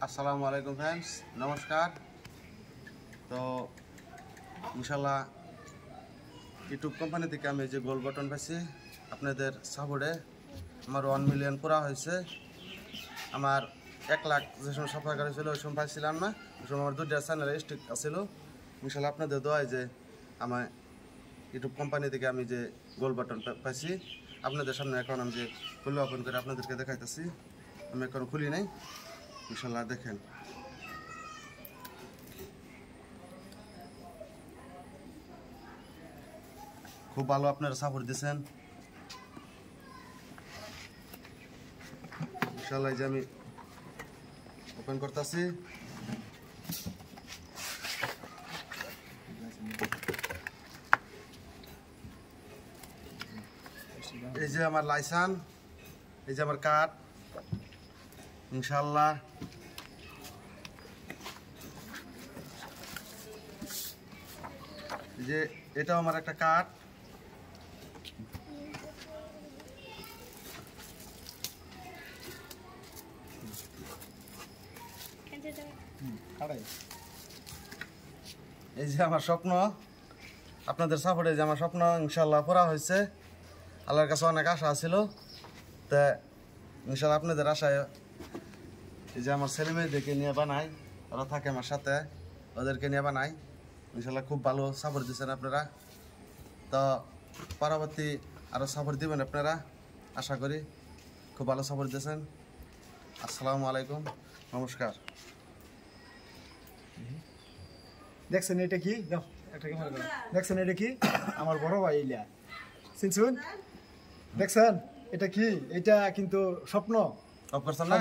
আসসালামু আলাইকুম ফ্রেন্ডস, নমস্কার। তো ইনশাল্লাহ ইউটিউব কোম্পানি থেকে আমি যে গোল বাটন পাইছি আপনাদের সাপোর্টে আমার 1 মিলিয়ন পুরা হয়েছে। আমার 1 লাখ যে সময় সাবস্ক্রাইবার ছিল ওই সময় পাইছিলাম না, ওই সময় আমার 2টা চ্যানেলে স্টিক আছিল। ইনশাল্লাহ আপনাদের দোয়ায় যে আমার ইউটিউব কোম্পানি থেকে আমি যে গোল বাটন পাইছি আপনাদের সামনে এখন আমি যে খুলে ওপেন করে আপনাদেরকে দেখাইতেছি। আমি এখন খুলি নাই, ইনশাল্লাহ দেখেন। খুব ভালো আপনারা সাপোর্ট দিয়েছেন। ইনশাল্লাহ যে আমি ওপেন করতেছি। এই যে আমার লাইসেন্স, এই যে আমার কার্ড, ইনশাল্লাহ যে এটাও আমার একটা কার্ড। এই যে আমার স্বপ্ন, আপনাদের সাপোর্টে যে আমার স্বপ্ন ইনশাল্লাহ পুরা হয়েছে। আল্লাহর কাছে অনেক আশা ছিল, তা ইনশাল্লাহ আপনাদের আশায় এই যে আমার ছেলে মেয়েদেরকে নিয়ে বানাই, ওরা থাকে আমার সাথে, ওদেরকে নিয়ে বানাই। ইনশাল্লাহ খুব ভালো সাপোর্ট দিচ্ছেন আপনারা, তো পরবর্তী আরও সাপোর্ট দিবেন আপনারা, আশা করি। খুব ভালো সাপোর্ট দিয়েছেন। আসসালামু আলাইকুম, নমস্কার। দেখছেন এটা কি? দেখছেন এটা কি? আমার বড় ভাই ইলিয়া চিনছুন? দেখছেন এটা কি? এটা কিন্তু স্বপ্ন। অফ করছেন না?